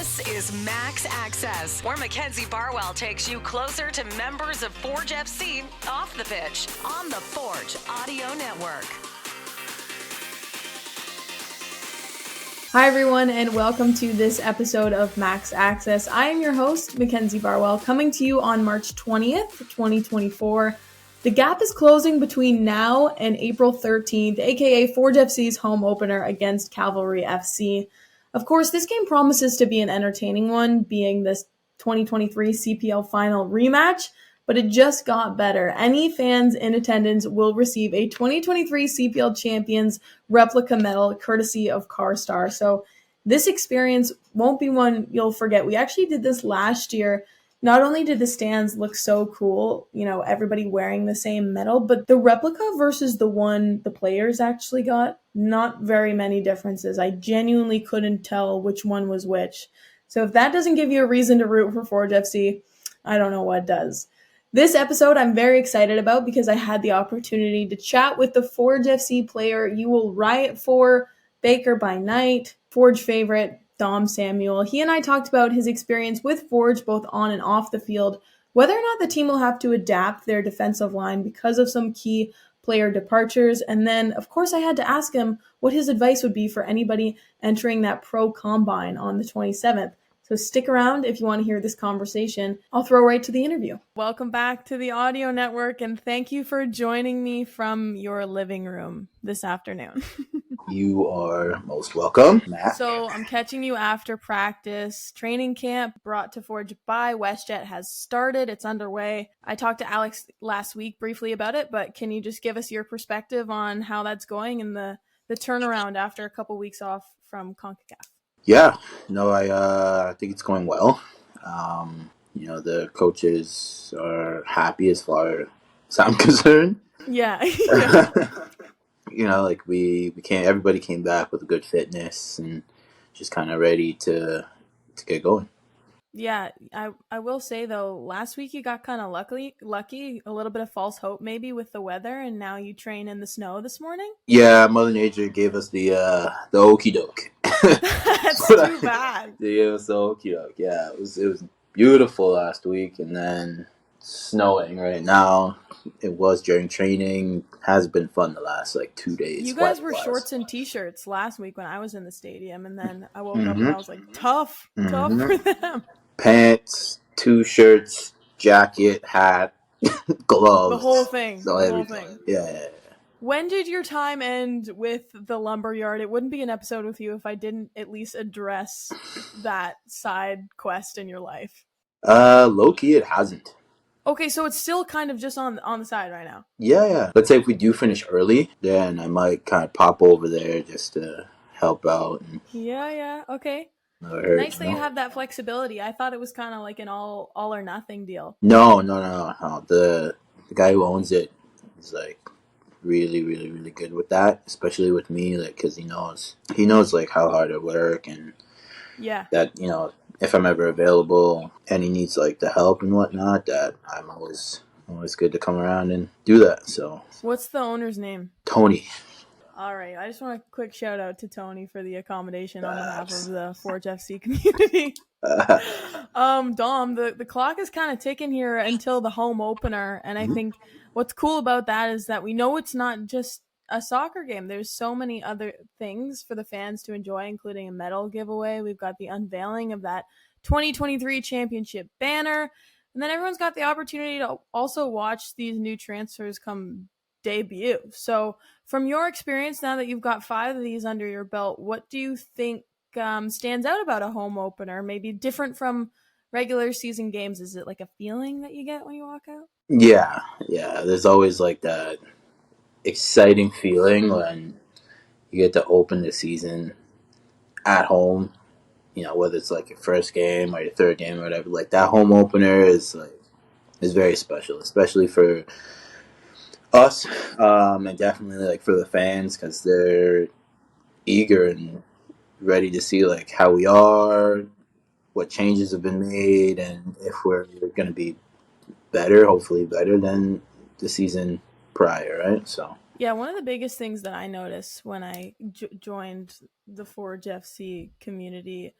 This is Max Access, where Mackenzie Barwell takes you closer to members of Forge FC off the pitch on the Forge Audio Network. Hi everyone, and welcome to this episode of Max Access. I am your host, Mackenzie Barwell, coming to you on March 20th, 2024. The gap is closing between now and April 13th, aka Forge FC's home opener against Cavalry FC. Of course, this game promises to be an entertaining one, being this 2023 CPL final rematch, but it just got better. Any fans in attendance will receive a 2023 CPL Champions replica medal courtesy of CarStar. So this experience won't be one you'll forget. We actually did this last year. Not only did the stands look so cool, everybody wearing the same medal, but the replica versus the one the players actually got, not very many differences. I genuinely couldn't tell which one was which. So if that doesn't give you a reason to root for Forge FC, I don't know what does. This episode I'm very excited about because I had the opportunity to chat with the Forge FC player you will riot for, Baker by night, Forge favorite, Dom Samuel. He and I talked about his experience with Forge both on and off the field, whether or not the team will have to adapt their defensive line because of some key player departures, and then, of course, I had to ask him what his advice would be for anybody entering that pro combine on the 27th. So stick around if you want to hear this conversation. I'll throw right to the interview. Welcome back to the Audio Network, and thank you for joining me from your living room this afternoon. You are most welcome, Matt. So I'm catching you after practice. Training camp brought to Forge by WestJet has started. It's underway. I talked to Alex last week briefly about it, but can you just give us your perspective on how that's going and the turnaround after a couple weeks off from CONCACAF? Yeah, no, I think it's going well. The coaches are happy as far as I'm concerned. Yeah. Everybody came back with a good fitness and just kind of ready to get going. Yeah, I will say though, last week you got kind of lucky, a little bit of false hope maybe with the weather, and now you train in the snow this morning. Yeah, Mother Nature gave us the okie doke. That's too bad. They gave us the okie doke. Yeah, it was beautiful last week, and then snowing right now. It was during training. Has been fun the last 2 days. You guys were shorts and t-shirts last week when I was in the stadium, and then I woke up and I was like, tough for them. Pants, 2 shirts, jacket, hat, gloves. The whole thing. Yeah. When did your time end with the lumberyard? It wouldn't be an episode with you if I didn't at least address that side quest in your life. Low-key, it hasn't. Okay, so it's still kind of just on the side right now. Yeah. Let's say if we do finish early, then I might kind of pop over there just to help out. Yeah. Okay. Nice that you have that flexibility. I thought it was kind of like an all or nothing deal. No. The guy who owns it is really, really, really good with that, especially with me, because he knows how hard I work, and that if I'm ever available and he needs the help and whatnot, that I'm always good to come around and do that. So what's the owner's name? Tony. All right, I just want a quick shout out to Tony for the accommodation on behalf of the Forge FC community. Dom, the clock is kind of ticking here until the home opener, and I think what's cool about that is that we know it's not just a soccer game. There's so many other things for the fans to enjoy, including a medal giveaway. We've got the unveiling of that 2023 championship banner, and then everyone's got the opportunity to also watch these new transfers come debut. So from your experience, now that you've got 5 of these under your belt, what do you think stands out about a home opener, maybe different from regular season games? Is it a feeling that you get when you walk out? Yeah. There's always that exciting feeling when you get to open the season at home. Whether it's your first game or your third game or whatever, that home opener is very special, especially for us, and definitely for the fans, because they're eager and ready to see how we are, what changes have been made, and if we're going to be better, hopefully better than the season prior, right? So yeah, one of the biggest things that I noticed when I joined the Forge FC community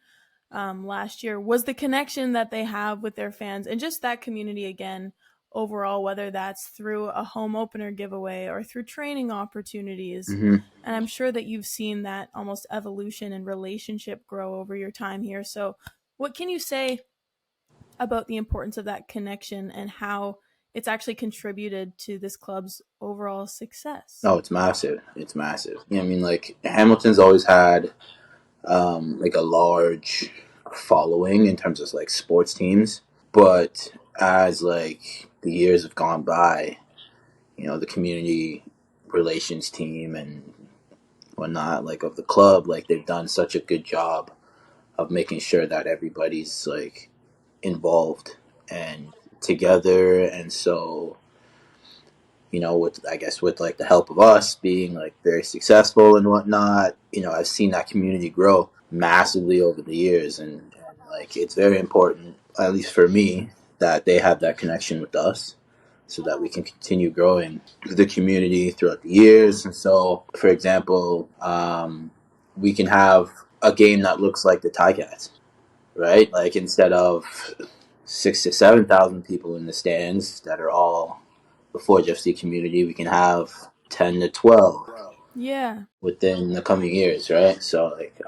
last year was the connection that they have with their fans and just that community again overall, whether that's through a home opener giveaway or through training opportunities. Mm-hmm. And I'm sure that you've seen that almost evolution and relationship grow over your time here. So what can you say about the importance of that connection and how it's actually contributed to this club's overall success? Oh, it's massive. It's massive. I mean, like, Hamilton's always had like a large following in terms of like sports teams, but as like the years have gone by, the community relations team and whatnot, like, of the club, like, they've done such a good job of making sure that everybody's like involved and together. And so, with like the help of us being like very successful and whatnot, I've seen that community grow massively over the years, and like, it's very important, at least for me, that they have that connection with us so that we can continue growing the community throughout the years. And so, for example, we can have a game that looks like the Ticats, right? Like, instead of 6,000 to 7,000 people in the stands that are all the Forge FC community, we can have 10 to 12 within the coming years, right? So, like,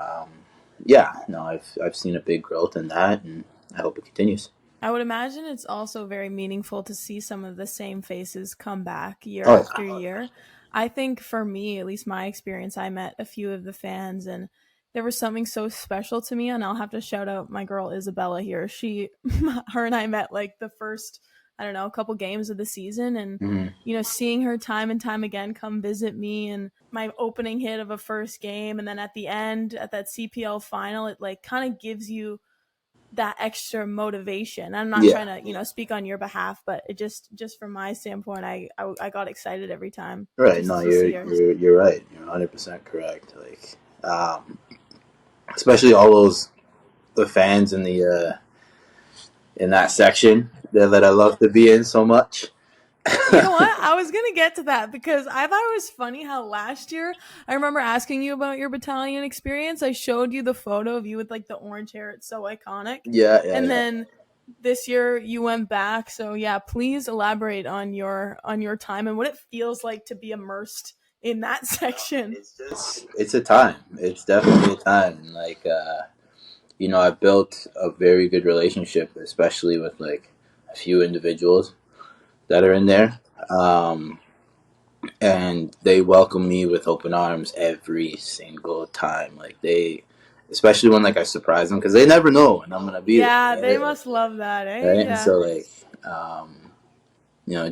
I've seen a big growth in that, and I hope it continues. I would imagine it's also very meaningful to see some of the same faces come back year after year. I think for me, at least my experience, I met a few of the fans and there was something so special to me. And I'll have to shout out my girl Isabella here. Her and I met like the first, a couple games of the season, and seeing her time and time again come visit me and my opening hit of a first game, and then at the end at that CPL final, it like kind of gives you that extra motivation. I'm not trying to speak on your behalf, but it just from my standpoint, I got excited every time. Right. No, you're right. You're 100% correct. Like, especially all the fans in the in that section that I love to be in so much. You know what? I was going to get to that because I thought it was funny how last year, I remember asking you about your battalion experience. I showed you the photo of you with like the orange hair. It's so iconic. Yeah. Then this year you went back. So yeah, please elaborate on your time and what it feels like to be immersed in that section. It's a time. It's definitely a time. And like, I've built a very good relationship, especially with like a few individuals that are in there, and they welcome me with open arms every single time. Like, especially when like I surprise them, because they never know when I'm gonna be there. Yeah, they must love that, eh? Right? Yeah. And so like,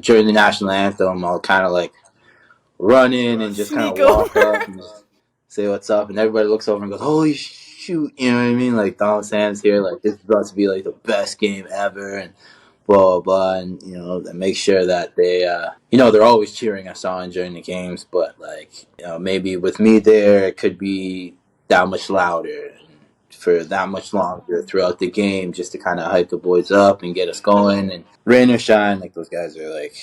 during the national anthem, I'll kind of like run in and just kind of walk up and just say what's up, and everybody looks over and goes, "Holy shoot!" You know what I mean? Like, Donald Sam's here. Like, this is about to be like the best game ever, and blah, blah, blah. And, and make sure that they, they're always cheering us on during the games, but like, maybe with me there, it could be that much louder for that much longer throughout the game, just to kind of hype the boys up and get us going. And rain or shine, like, those guys are like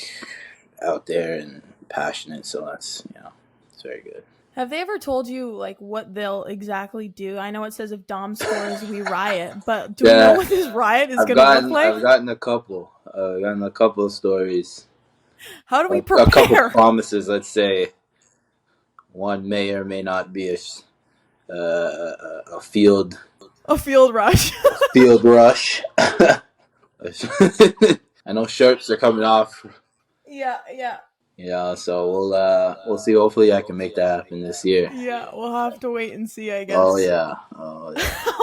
out there and passionate. So that's, it's very good. Have they ever told you like what they'll exactly do? I know it says if Dom scores, we riot, but do we know what this riot is going to look like? I've gotten a couple. Of stories. How do we prepare? A couple of promises, let's say. One may or may not be a field. A field rush. Field rush. I know shirts are coming off. Yeah. Yeah, so we'll see. Hopefully, I can make that happen this year. Yeah, we'll have to wait and see, I guess. Oh yeah.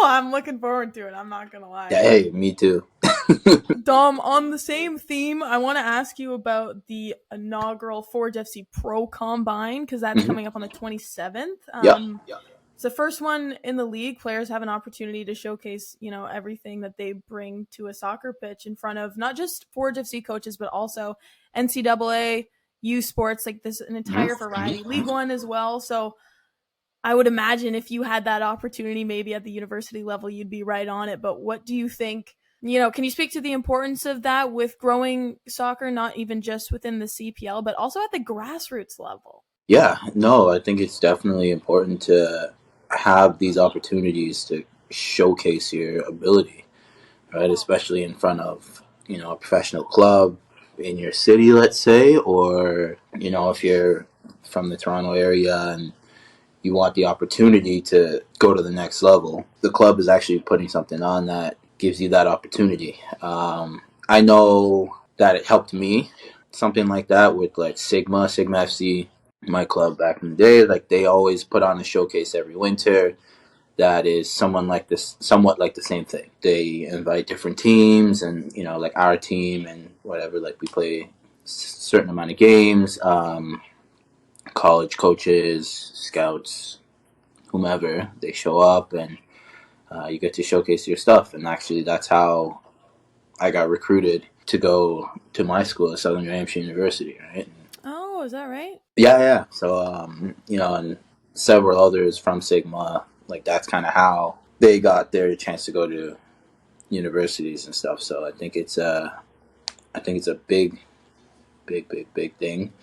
I'm looking forward to it. I'm not gonna lie. Yeah, hey, me too. Dom, on the same theme, I want to ask you about the inaugural Forge FC Pro Combine, because that's coming up on the 27th. It's the first one in the league. Players have an opportunity to showcase, everything that they bring to a soccer pitch in front of not just Forge FC coaches, but also NCAA, U Sports, like this, an entire variety, League One as well. So I would imagine if you had that opportunity, maybe at the university level, you'd be right on it. But what do you think? Can you speak to the importance of that with growing soccer, not even just within the CPL, but also at the grassroots level? Yeah, no, I think it's definitely important to have these opportunities to showcase your ability, right? Especially in front of, a professional club in your city, let's say, or, if you're from the Toronto area and you want the opportunity to go to the next level, the club is actually putting something on that gives you that opportunity. I know that it helped me, something like that with like Sigma FC, my club back in the day. Like they always put on a showcase every winter that is somewhat like the same thing. They invite different teams, and like our team and whatever. Like we play a certain amount of games. College coaches, scouts, whomever, they show up, and you get to showcase your stuff. And actually, that's how I got recruited to go to my school at Southern New Hampshire University, right? Oh, is that right? Yeah. So, and several others from Sigma, like that's kind of how they got their chance to go to universities and stuff. So I think it's a big thing.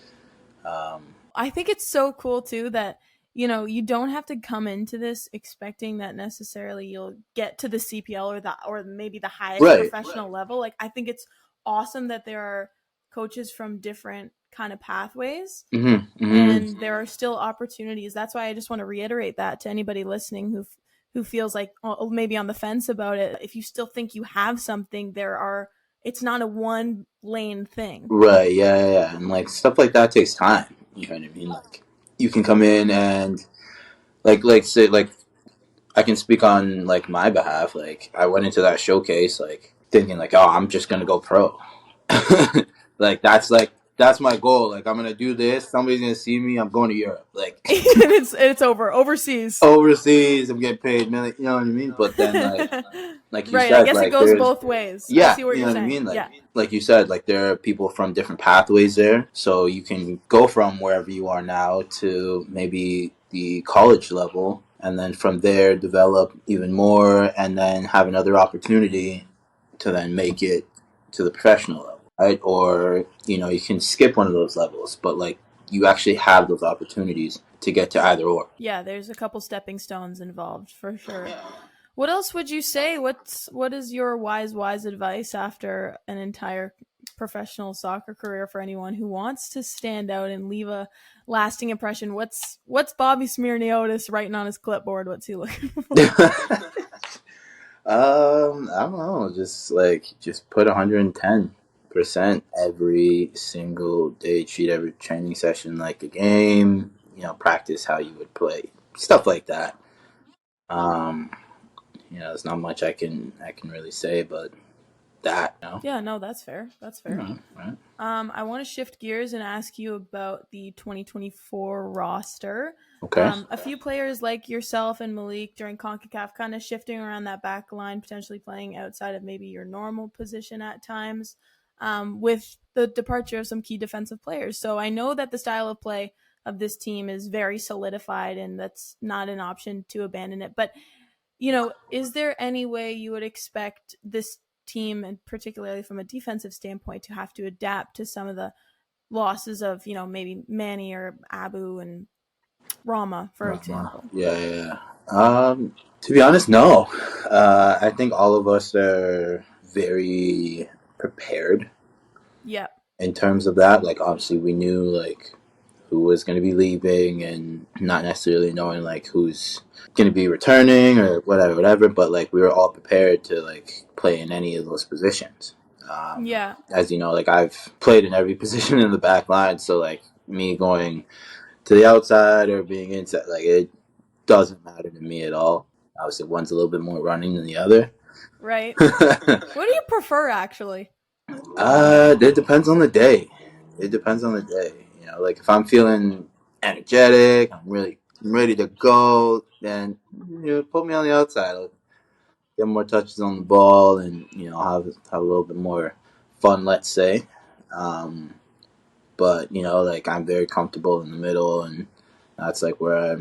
I think it's so cool too that you don't have to come into this expecting that necessarily you'll get to the CPL or maybe the highest professional level. Like I think it's awesome that there are coaches from different kind of pathways, and there are still opportunities. That's why I just want to reiterate that to anybody listening who feels like maybe on the fence about it. If you still think you have something, it's not a one lane thing. Right, yeah. And like stuff like that takes time. You know what I mean? Like you can come in and say like I can speak on like my behalf. Like I went into that showcase like thinking like, oh, I'm just gonna go pro. That's my goal. Like I'm gonna do this. Somebody's gonna see me. I'm going to Europe. Like it's overseas. I'm getting paid million. You know what I mean? But then like you right, said, I guess like it goes both ways. Yeah, I see what you know you're what I saying. mean? Like you said, like there are people from different pathways there, so you can go from wherever you are now to maybe the college level, and then from there develop even more, and then have another opportunity to then make it to the professional level, right? Or you can skip one of those levels, but like you actually have those opportunities to get to either or. Yeah, there's a couple stepping stones involved for sure. What else would you say? What is your wise advice after an entire professional soccer career for anyone who wants to stand out and leave a lasting impression? What's Bobby Smirniotis writing on his clipboard? What's he looking for? I don't know. Just put 110% every single day. Treat every training session like a game. Practice how you would play. Stuff like that. Um, there's not much I can really say, but that. Yeah, no, that's fair. That's fair. Right. I want to shift gears and ask you about the 2024 roster. Okay. A few players like yourself and Malik during CONCACAF kind of shifting around that back line, potentially playing outside of maybe your normal position at times, with the departure of some key defensive players. So I know that the style of play of this team is very solidified, and that's not an option to abandon it. But, is there any way you would expect this team, and particularly from a defensive standpoint, to have to adapt to some of the losses of maybe Manny or Abu and Rama, for example? Yeah. To be honest, no. I think all of us are very prepared. Yeah. In terms of that, like obviously we knew like who was going to be leaving, and not necessarily knowing like who's going to be returning or whatever. But like we were all prepared to like play in any of those positions. Yeah. As you know, like I've played in every position in the back line, so like me going to the outside or being inside, like it doesn't matter to me at all. Obviously, one's a little bit more running than the other. Right. What do you prefer, actually? It depends on the day. Like if I'm feeling energetic, I'm ready to go, then put me on the outside. I'll get more touches on the ball, and have a little bit more fun, let's say. But like I'm very comfortable in the middle, and that's like where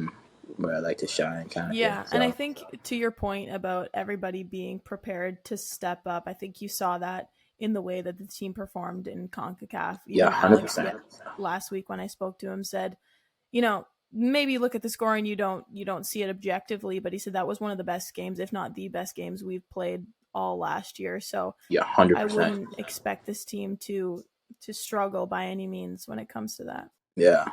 I like to shine, kind of. Yeah, thing, so. and I think to your point about everybody being prepared to step up, I think you saw that in the way that the team performed in CONCACAF. Even 100%. Alex last week when I spoke to him said, maybe look at the score and you don't see it objectively, but he said that was one of the best games, if not the best games we've played all last year. So Yeah, I 100%. wouldn't expect this team to struggle by any means when it comes to that. Yeah.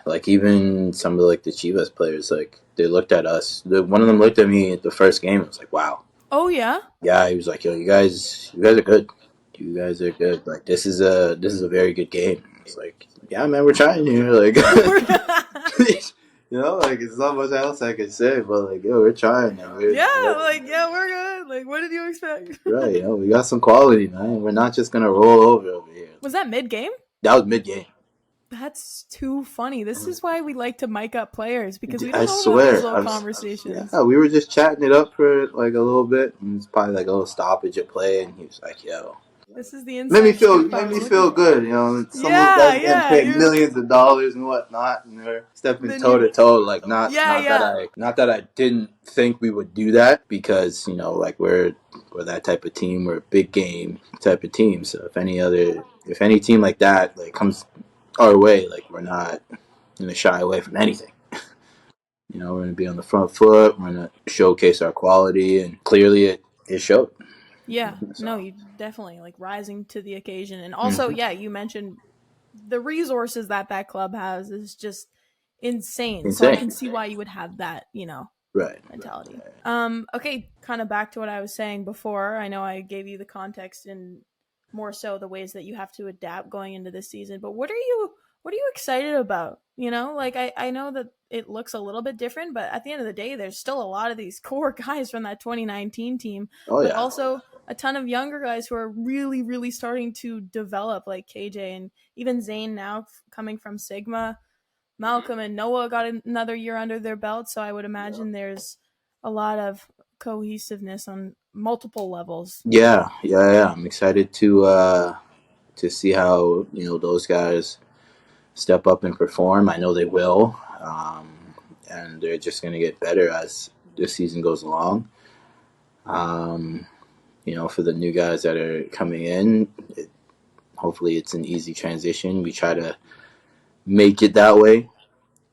Like even some of like the Chivas players, like they looked at us. One of them looked at me at the first game. It was like, wow. Oh yeah. Yeah, he was like, yo, you guys are good. You guys are good. Like this is a very good game. It's like, yeah, man, we're trying here. Like, like it's not much else I can say, but like, yo, we're trying now. We're good. Like, what did you expect? Right, we got some quality, man. We're not just gonna roll over here. Was that mid game? That was mid game. That's too funny. This is why we like to mic up players, because we don't I know swear, these little conversations. Yeah, we were just chatting it up for like a little bit, and it's probably like a little stoppage at play, and he was like, "Yo, this is the made me feel good, Some guys getting paid millions of dollars and whatnot, and they're stepping toe to toe. Like not that I didn't think we would do that, because like we're that type of team. We're a big game type of team. So if any team like that like comes our way, like we're not gonna shy away from anything. We're gonna be on the front foot. We're gonna showcase our quality, and clearly it showed. Yeah, so. No, you definitely like rising to the occasion, and also, yeah, you mentioned the resources that club has is just insane. So I can see why you would have that, mentality. Right. Okay, kind of back to what I was saying before. I know I gave you the context and more so the ways that you have to adapt going into this season, but what are you excited about? Like I know that it looks a little bit different, but at the end of the day, there's still a lot of these core guys from that 2019 team, but also a ton of younger guys who are really, really starting to develop, like KJ and even Zane now coming from Sigma. Malcolm and Noah got another year under their belt, so I would imagine there's a lot of cohesiveness on multiple levels. Yeah. I'm excited to see how those guys step up and perform. I know they will, and they're just going to get better as this season goes along. For the new guys that are coming in, hopefully it's an easy transition. We try to make it that way,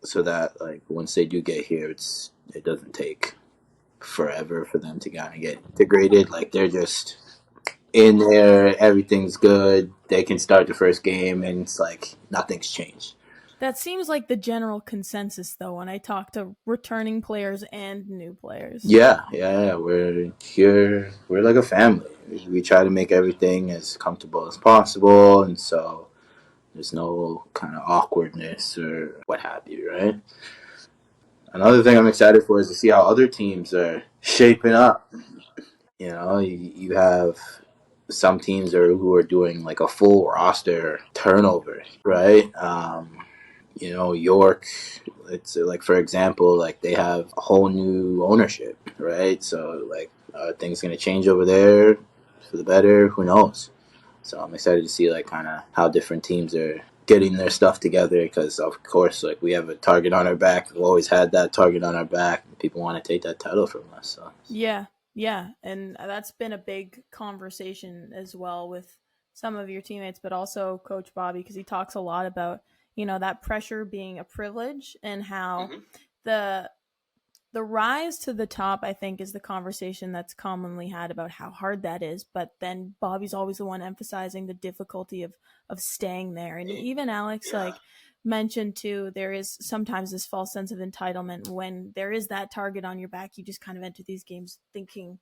so that like once they do get here, it doesn't take forever for them to kind of get integrated. Like they're just in there, everything's good. They can start the first game, and it's like nothing's changed. That seems like the general consensus, though, when I talk to returning players and new players. Yeah. We're here. We're like a family. We try to make everything as comfortable as possible, and so there's no kind of awkwardness or what have you, right? Another thing I'm excited for is to see how other teams are shaping up. You have some teams who are doing like a full roster turnover, right? York, it's like, for example, like they have a whole new ownership, right? So like things going to change over there for the better. Who knows? So I'm excited to see like kind of how different teams are getting their stuff together, because of course like we have a target on our back. We've always had that target on our back. People want to take that title from us. So yeah, and that's been a big conversation as well with some of your teammates, but also Coach Bobby, because he talks a lot about that pressure being a privilege, and how the rise to the top, I think, is the conversation that's commonly had about how hard that is. But then Bobby's always the one emphasizing the difficulty of staying there. And even Alex mentioned too, there is sometimes this false sense of entitlement when there is that target on your back. You just kind of enter these games thinking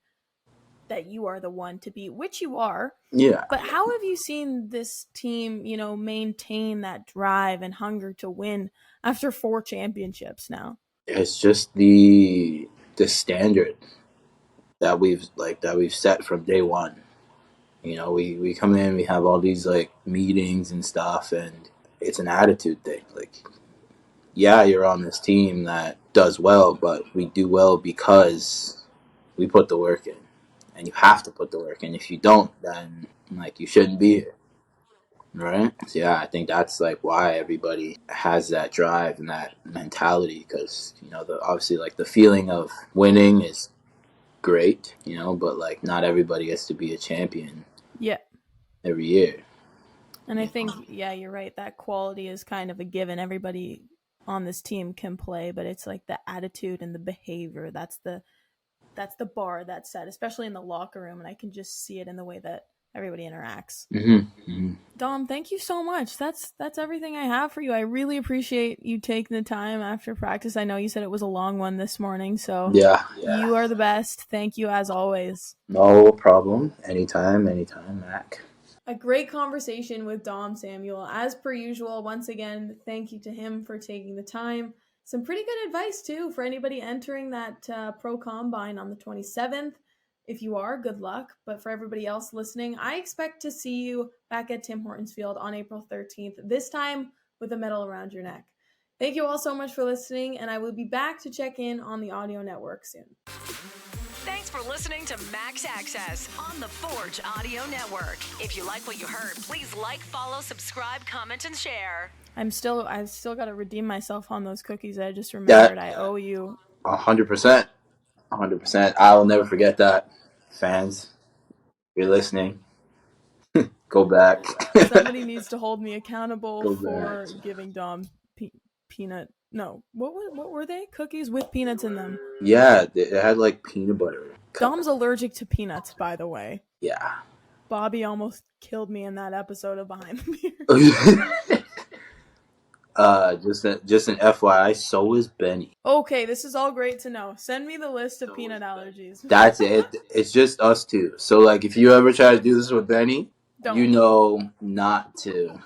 that you are the one to beat, which you are. Yeah. But how have you seen this team, maintain that drive and hunger to win after 4 championships now? It's just the standard that we've set from day one. We come in, we have all these like meetings and stuff, and it's an attitude thing. Like, yeah, you're on this team that does well, but we do well because we put the work in. And you have to put the work in. If you don't, then like you shouldn't be here, right? So yeah, I think that's like why everybody has that drive and that mentality, because obviously like the feeling of winning is great, but like not everybody gets to be a champion. Yeah. Every year. And I think, yeah, you're right. That quality is kind of a given. Everybody on this team can play, but it's like the attitude and the behavior. That's the bar that's set, especially in the locker room, and I can just see it in the way that everybody interacts. Dom, thank you so much. That's everything I have for you. I really appreciate you taking the time after practice. I know you said it was a long one this morning, so Yeah. you are the best. Thank you as always. No problem. Anytime, Mac. A great conversation with Dom Samuel. As per usual, once again, thank you to him for taking the time. Some pretty good advice, too, for anybody entering that Pro Combine on the 27th. If you are, good luck. But for everybody else listening, I expect to see you back at Tim Hortons Field on April 13th, this time with a medal around your neck. Thank you all so much for listening, and I will be back to check in on the audio network soon. Thanks for listening to Max Access on the Forge Audio Network. If you like what you heard, please like, follow, subscribe, comment, and share. I've still got to redeem myself on those cookies. I just remembered I owe you 100%. 100%. I will never forget that. Fans, you're listening. Go back. Somebody needs to hold me accountable for giving Dom peanut. No, what were they? Cookies with peanuts in them. Yeah, it had like peanut butter. Dom's allergic to peanuts, by the way. Yeah. Bobby almost killed me in that episode of Behind the Mirror. Just an FYI, so is Benny. Okay, this is all great to know. Send me the list of peanut allergies. That's it. It's just us two. So, like, if you ever try to do this with Benny, Don't. you know not to.